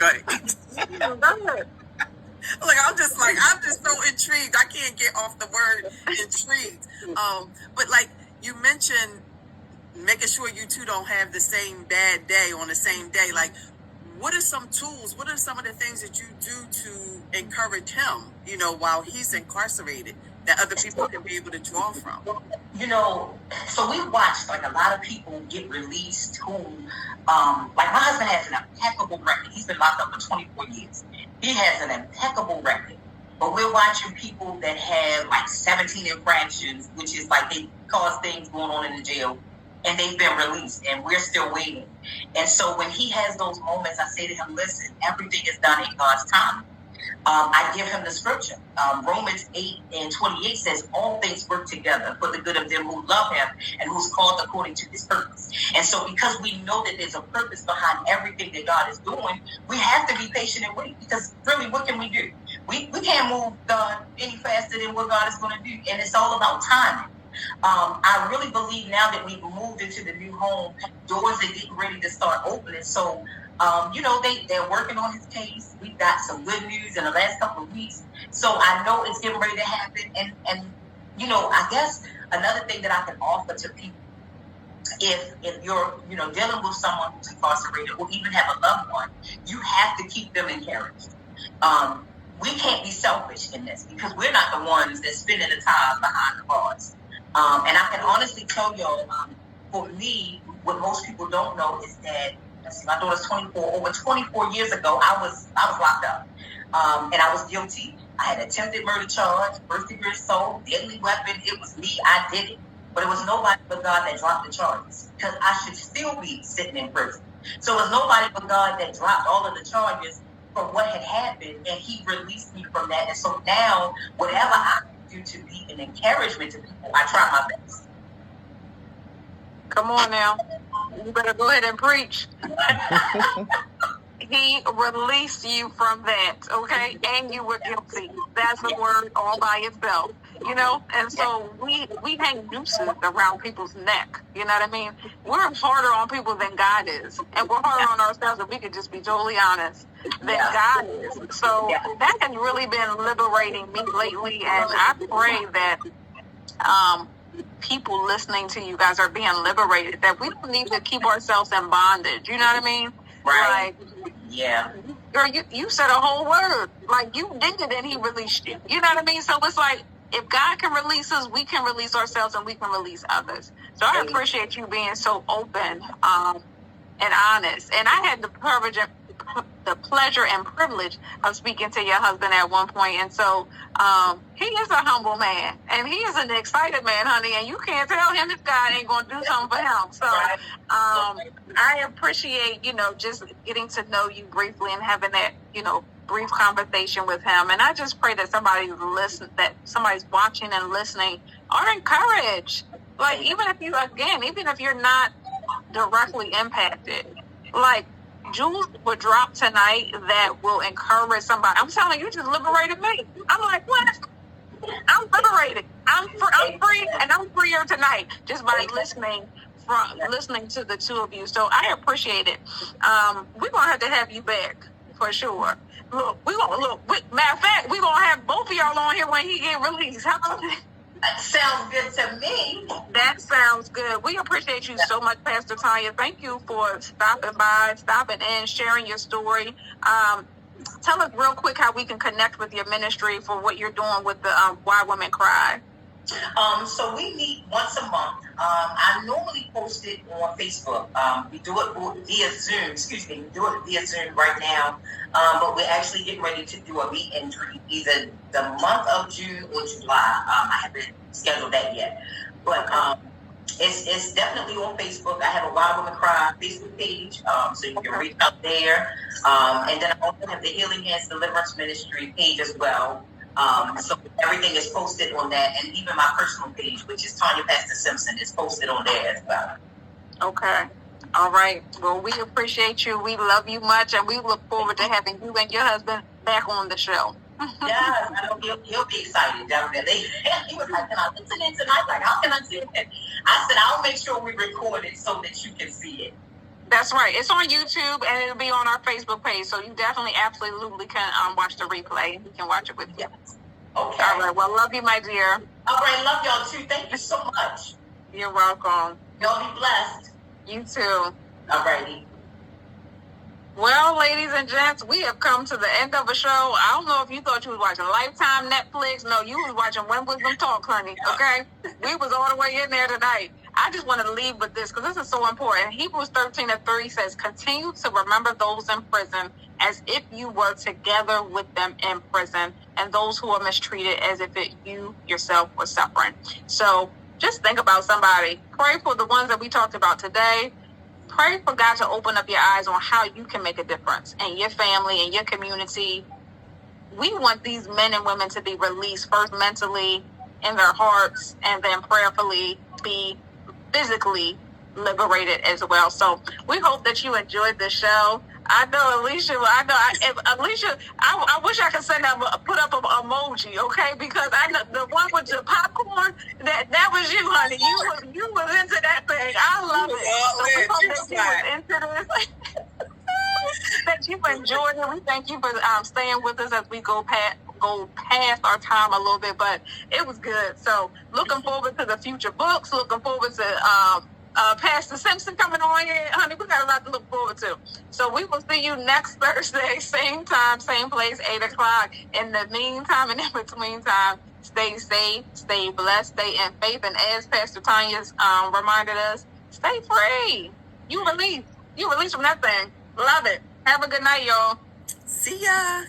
Go ahead. I'm just so intrigued. I can't get off the word intrigued. But like you mentioned, making sure you two don't have the same bad day on the same day. Like, what are some tools? What are some of the things that you do to encourage him, while he's incarcerated, that other people can be able to draw from? So we watched like a lot of people get released who, like my husband has an impeccable record. He's been locked up for 24 years. He has an impeccable record. But we're watching people that have like 17 infractions, which is like they cause things going on in the jail, and they've been released, and we're still waiting. And so when he has those moments, I say to him, listen, everything is done in God's time. I give him the scripture. Romans 8:28 says, all things work together for the good of them who love him and who's called according to his purpose. And so because we know that there's a purpose behind everything that God is doing, we have to be patient and wait, because really, what can we do? We can't move God any faster than what God is going to do. And it's all about timing. I really believe now that we've moved into the new home, doors are getting ready to start opening. So, they're working on his case. We've got some good news in the last couple of weeks. So I know it's getting ready to happen. And I guess another thing that I can offer to people, if you're, dealing with someone who's incarcerated or even have a loved one, you have to keep them encouraged. We can't be selfish in this, because we're not the ones that's spending the time behind the bars. And I can honestly tell y'all, for me, what most people don't know is that, my daughter's 24. Over 24 years ago, I was locked up, and I was guilty. I had attempted murder charge, first-degree assault, deadly weapon. It was me. I did it. But it was nobody but God that dropped the charges, because I should still be sitting in prison. So it was nobody but God that dropped all of the charges for what had happened, and he released me from that. And so now, whatever I can do to be an encouragement to people, I try my best. Come on now. You better go ahead and preach. He released you from that, okay? And you were guilty. That's a word all by itself, And so we hang nooses around people's neck, you know what I mean? We're harder on people than God is. And we're harder on ourselves, if we could just be totally honest, than God is. So that has really been liberating me lately. And I pray that people listening to you guys are being liberated, that we don't need to keep ourselves in bondage. You know what I mean? Right. Girl, you said a whole word. Like, you did it and he released you. You know what I mean? So it's like, if God can release us, we can release ourselves and we can release others. So I appreciate you being so open and honest. And I had the pleasure and privilege of speaking to your husband at one point, and so he is a humble man, and he is an excited man, honey, and you can't tell him if God ain't gonna do something for him. So I appreciate just getting to know you briefly and having that brief conversation with him. And I just pray that somebody's watching and listening are encouraged, like even if you're not directly impacted, like jewels will drop tonight that will encourage somebody. I'm telling you, just liberated me. I'm like, what? I'm liberated. I'm free, and I'm freer tonight just by listening to the two of you. So I appreciate it. We're gonna have you back for sure. Matter of fact, we're gonna have both of y'all on here when he get released. How about that? That sounds good to me. That sounds good. We appreciate you so much, Pastor Tanya. Thank you for stopping in, sharing your story. Tell us real quick how we can connect with your ministry for what you're doing with the Why Women Cry. So we meet once a month. I normally post it on Facebook. We do it via Zoom. We do it via Zoom right now. But we're actually getting ready to do a meet and greet either the month of June or July. I haven't scheduled that yet. But it's definitely on Facebook. I have a Why Women Cry Facebook page, so you can reach out there. And then I also have the Healing Hands Deliverance Ministry page as well. So everything is posted on that, and even my personal page, which is Tanya Pastor Simpson, is posted on there as well. Okay. All right. Well, we appreciate you. We love you much, and we look forward to having you and your husband back on the show. Yes, I know he'll be excited down there. He was like, can I listen in tonight? Like, how can I do it? I said, I'll make sure we record it so that you can see it. That's right. It's on YouTube and it'll be on our Facebook page. So you definitely, absolutely can watch the replay. You can watch it with you. Okay. All right. Well, love you, my dear. All right. Love y'all too. Thank you so much. You're welcome. Y'all be blessed. You too. All righty. Well, ladies and gents, we have come to the end of a show. I don't know if you thought you was watching Lifetime, Netflix. No, you was watching When Wisdom Talk, honey. Okay? We was all the way in there tonight. I just wanted to leave with this because this is so important. Hebrews 13:3 says, continue to remember those in prison as if you were together with them in prison, and those who are mistreated as if you yourself were suffering. So just think about somebody. Pray for the ones that we talked about today. Pray for God to open up your eyes on how you can make a difference in your family, in your community. We want these men and women to be released first mentally in their hearts and then prayerfully be physically liberated as well. So we hope that you enjoyed the show. I know Alicia. Alicia. I wish I could put up an emoji, okay? Because I know the one with the popcorn. That was you, honey. You was into that thing. I love it. So we hope that you was into this. That you enjoyed it. We thank you for staying with us as we go past our time a little bit, but it was good. So looking forward to the future books. Looking forward to Pastor Simpson coming on here. Honey, we got a lot to look forward to. So we will see you next Thursday, same time, same place, 8 o'clock. In the meantime and in between time, stay safe, stay blessed, stay in faith. And as Pastor Tanya's reminded us, stay free. You release from that thing. Love it. Have a good night, y'all. See ya.